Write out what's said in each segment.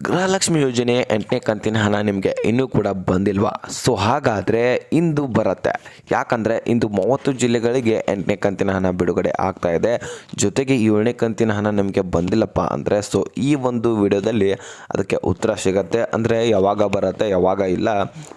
ಗೃಹಲಕ್ಷ್ಮಿ ಯೋಜನೆ 8ನೇ ಕಂತಿನ ಹಣ ನಿಮಗೆ ಇನ್ನೂ ಕೂಡ ಬಂದಿಲ್ವಾ? ಸೊ ಹಾಗಾದರೆ ಇಂದು ಬರುತ್ತೆ. ಯಾಕಂದರೆ ಇಂದು 30 ಜಿಲ್ಲೆಗಳಿಗೆ 8ನೇ ಕಂತಿನ ಹಣ ಬಿಡುಗಡೆ ಆಗ್ತಾ ಇದೆ. ಜೊತೆಗೆ 7ನೇ ಕಂತಿನ ಹಣ ನಿಮಗೆ ಬಂದಿಲ್ಲಪ್ಪ ಅಂದರೆ ಸೊ ಈ ಒಂದು ವಿಡಿಯೋದಲ್ಲಿ ಅದಕ್ಕೆ ಉತ್ತರ ಸಿಗುತ್ತೆ. ಅಂದರೆ ಯಾವಾಗ ಬರುತ್ತೆ, ಯಾವಾಗ ಇಲ್ಲ,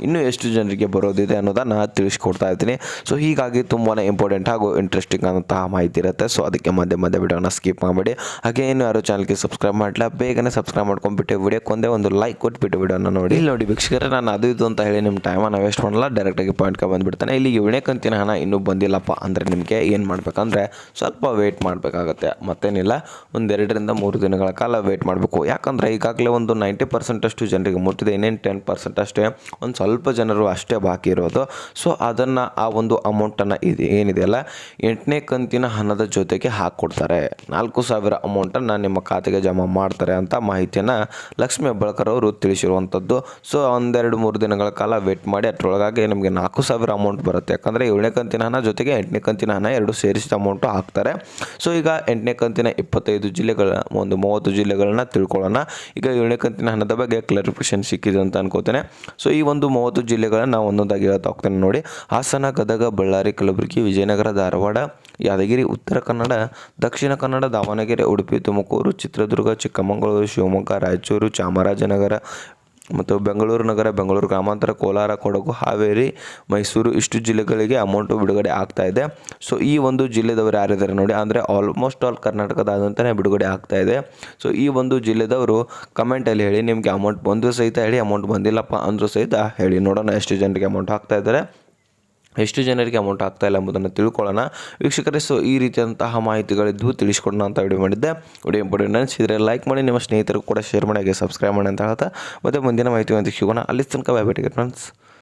ಇನ್ನೂ ಎಷ್ಟು ಜನರಿಗೆ ಬರೋದಿದೆ ಅನ್ನೋದನ್ನು ತಿಳಿಸ್ಕೊಡ್ತಾ ಇದ್ದೀನಿ. ಸೊ ಹೀಗಾಗಿ ತುಂಬಾ ಇಂಪಾರ್ಟೆಂಟ್ ಹಾಗೂ ಇಂಟ್ರೆಸ್ಟಿಂಗ್ ಆದಂತಹ ಮಾಹಿತಿ ಇರುತ್ತೆ. ಸೊ ಅದಕ್ಕೆ ಮಧ್ಯೆ ವಿಡಿಯೋನ ಸ್ಕಿಪ್ ಮಾಡಬೇಡಿ. ಹಾಗೆ ಏನು ಯಾರು ಚಾನಲ್ಗೆ ಸಬ್ಸ್ಕ್ರೈಬ್ ಮಾಡಲಿಲ್ಲ, ಬೇಗನೆ ಸಬ್ಸ್ಕ್ರೈಬ್ ಮಾಡ್ಕೊಂಡ್ಬಿಟ್ಟು ವಿಡಿಯೋಕ್ಕೊಂದೇ ಒಂದು ಲೈಕ್ ಕೊಟ್ಬಿಟ್ಟು ವಿಡಿಯೋನ ನೋಡಿ. ಇಲ್ಲಿ ನೋಡಿ ವೀಕ್ಷಕರೇ, ನಾನು ಅದು ಇದು ಅಂತ ಹೇಳಿ ನಿಮ್ಮ ಟೈಮನ್ನು ವೇಸ್ಟ್ ಮಾಡಲ್ಲ, ಡೈರೆಕ್ಟಾಗಿ ಪಾಯಿಂಟ್ಗೆ ಬಂದುಬಿಡ್ತಾನೆ. ಇಲ್ಲಿ 7ನೇ ಕಂತಿನ ಹಣ ಇನ್ನೂ ಬಂದಿಲ್ಲಪ್ಪ ಅಂದರೆ ನಿಮಗೆ ಏನು ಮಾಡಬೇಕಂದ್ರೆ ಸ್ವಲ್ಪ ವೆಯ್ಟ್ ಮಾಡಬೇಕಾಗತ್ತೆ. ಮತ್ತೇನಿಲ್ಲ, ಒಂದು 2-3 ದಿನಗಳ ಕಾಲ ವೆಯ್ಟ್ ಮಾಡಬೇಕು. ಯಾಕಂದರೆ ಈಗಾಗಲೇ ಒಂದು 90% ಅಷ್ಟು ಜನರಿಗೆ ಮುಟ್ಟಿದೆ. ಇನ್ನೇನು 10% ಅಷ್ಟೇ, ಒಂದು ಸ್ವಲ್ಪ ಜನರು ಅಷ್ಟೇ ಬಾಕಿ ಇರೋದು. ಸೊ ಅದನ್ನು ಆ ಒಂದು ಅಮೌಂಟನ್ನು ಏನಿದೆಯಲ್ಲ 8ನೇ ಕಂತಿನ ಹಣದ ಜೊತೆಗೆ ಹಾಕ್ಕೊಡ್ತಾರೆ. 4,000 ಅಮೌಂಟನ್ನು ನಿಮ್ಮ ಖಾತೆಗೆ ಜಮಾ ಮಾಡ್ತಾರೆ ಅಂತ ಮಾಹಿತಿಯನ್ನು ಲಕ್ಷ್ಮಿ ಹೆಬ್ಬಾಳ್ಕರ್ ಅವರು ತಿಳಿಸಿರುವಂಥದ್ದು. ಸೊ 1-2-3 ದಿನಗಳ ಕಾಲ ವೆಯ್ಟ್ ಮಾಡಿ, ಅದರೊಳಗಾಗಿ ನಿಮಗೆ 4,000 ಅಮೌಂಟ್ ಬರುತ್ತೆ. ಯಾಕಂದರೆ 7ನೇ ಕಂತಿನ ಹಣ ಜೊತೆಗೆ 8ನೇ ಕಂತಿನ ಹಣ ಎರಡು ಸೇರಿಸಿದ ಅಮೌಂಟು ಹಾಕ್ತಾರೆ. ಸೊ ಈಗ 8ನೇ ಕಂತಿನ 25 ಜಿಲ್ಲೆಗಳ ಒಂದು 30 ಜಿಲ್ಲೆಗಳನ್ನ ತಿಳ್ಕೊಳ್ಳೋಣ. ಈಗ 7ನೇ ಕಂತಿನ ಹಣದ ಬಗ್ಗೆ ಕ್ಲಾರಿಫಿಕೇಶನ್ ಸಿಕ್ಕಿದೆ ಅಂತ ಅನ್ಕೋತೇನೆ. ಸೊ ಈ ಒಂದು 30 ಜಿಲ್ಲೆಗಳನ್ನು ಒಂದೊಂದಾಗಿ ಹೇಳ್ತಾ ಹೋಗ್ತೇನೆ ನೋಡಿ. ಹಾಸನ, ಗದಗ, ಬಳ್ಳಾರಿ, ಕಲಬುರಗಿ, ವಿಜಯನಗರ, ಧಾರವಾಡ, ಯಾದಗಿರಿ, ಉತ್ತರ ಕನ್ನಡ, ದಕ್ಷಿಣ ಕನ್ನಡ, ದಾವಣಗೆರೆ, ಉಡುಪಿ, ತುಮಕೂರು, ಚಿತ್ರದುರ್ಗ, ಚಿಕ್ಕಮಗಳೂರು, ಶಿವಮೊಗ್ಗ, ರಾಯಚೂರು, ಚಾಮರಾಜನಗರ ಮತ್ತು ಬೆಂಗಳೂರು ನಗರ, ಬೆಂಗಳೂರು ಗ್ರಾಮಾಂತರ, ಕೋಲಾರ, ಕೊಡಗು, ಹಾವೇರಿ, ಮೈಸೂರು ಇಷ್ಟು ಜಿಲ್ಲೆಗಳಿಗೆ ಅಮೌಂಟು ಬಿಡುಗಡೆ ಆಗ್ತಾ ಇದೆ. ಸೊ ಈ ಒಂದು ಜಿಲ್ಲೆದವರು ಯಾರಿದ್ದಾರೆ ನೋಡಿ, ಅಂದರೆ ಆಲ್ಮೋಸ್ಟ್ ಆಲ್ ಕರ್ನಾಟಕದಾದಂತಲೇ ಬಿಡುಗಡೆ ಆಗ್ತಾ ಇದೆ. ಸೊ ಈ ಒಂದು ಜಿಲ್ಲೆದವರು ಕಮೆಂಟಲ್ಲಿ ಹೇಳಿ, ನಿಮಗೆ ಅಮೌಂಟ್ ಬಂದರೂ ಸಹಿತ ಹೇಳಿ, ಅಮೌಂಟ್ ಬಂದಿಲ್ಲಪ್ಪ ಅಂದರೂ ಸಹಿತ ಹೇಳಿ. ನೋಡೋಣ ಎಷ್ಟು ಜನರಿಗೆ ಅಮೌಂಟ್ ಹಾಕ್ತಾ ಇದ್ದಾರೆ, ಎಷ್ಟು ಜನರಿಗೆ ಅಮೌಂಟ್ ಆಗ್ತಾ ಇಲ್ಲ ಎಂಬುದನ್ನು ತಿಳ್ಕೊಳ್ಳೋಣ ವೀಕ್ಷಕರೇ. ಸೊ ಈ ರೀತಿಯಂತಹ ಮಾಹಿತಿಗಳಿದ್ದು ತಿಳಿಸ್ಕೊಡೋಣ ಅಂತ ವಿಡಿಯೋ ಮಾಡಿದ್ದೆ. ವಿಡಿಯೋ ಇಂಪಾರ್ಟೆಂಟ್ ಅನಿಸಿದರೆ ಲೈಕ್ ಮಾಡಿ, ನಿಮ್ಮ ಸ್ನೇಹಿತರು ಕೂಡ ಶೇರ್ ಮಾಡಿ, ಹಾಗೆ ಸಬ್ಸ್ಕ್ರೈಬ್ ಮಾಡಿ ಅಂತ ಹೇಳ್ತಾ ಮತ್ತೆ ಮುಂದಿನ ಮಾಹಿತಿ ಅಂತ ಸಿಗೋಣ. ಅಲ್ಲಿ ತನಕ bye bye, take care friends.